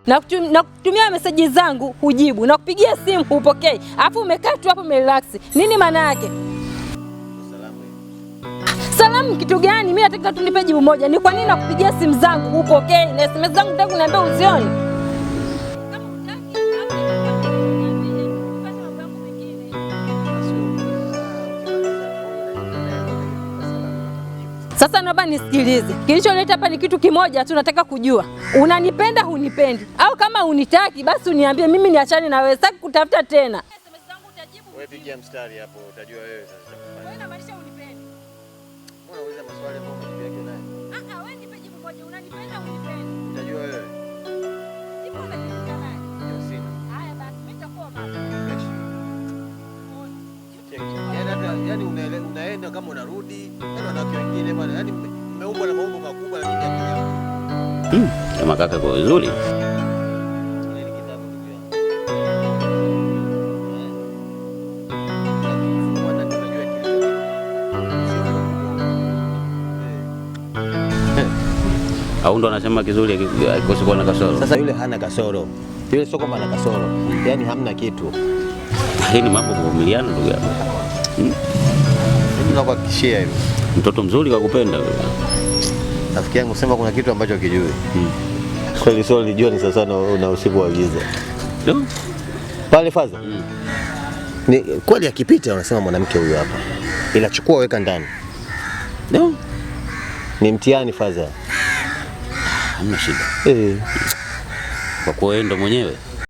na kutumia message zangu hujibu, na kupigia simu hupokei, alafu umekaa tu hapo umerelax. Nini maana yake? Salamu kitu gani? Mimi nataka tu nipe jibu moja. Ni kwa nini nakupigia simu zangu hupokei na SMS zangu nataka kuniambia uzioni? Sasa naomba nisikilize. Kilichonileta hapa ni kitu kimoja tu, nataka kujua. Unanipenda hunipendi? Au kama unitaki basi uniambie, mimi niachane na wewe. Sitaki kutafuta tena. SMS zangu utajibu. Wewe pigia mstari hapo utajua wewe sasa. Wewe unamaanisha unipendi? Unauliza maswali kwa majibu yake naye. Wewe nipe jibu moja. Unanipenda hunipendi? Utajua wewe. Jibu unajibu nani? Ndio sina. Haya basi mimi nitakuwa mama. Yaani unaenda kama unarudi, yaani wanawake wengine bwana, yaani mmeumbwa na maumbo makubwa lakini akili. Kama kaka kwa vizuri. Au ndo anasema kizuri akikosa kuwa na kasoro. Sasa yule hana kasoro. Yule sio kwamba ana kasoro. Yaani hamna kitu. Hii ni mambo kuvumiliana ndugu yangu. Nakuhakikishia hivyo. Mtoto mzuri kakupenda wewe. Rafiki yangu sema kuna kitu ambacho kijui. Swali lijua ni sasa na usiku wa giza. Ndio. Pale faza. Ni kweli akipita unasema mwanamke huyu hapa. Ila chukua weka ndani. Ndio. Ni mtihani faza. Hamna shida. Kwa kuwa ndo mwenyewe.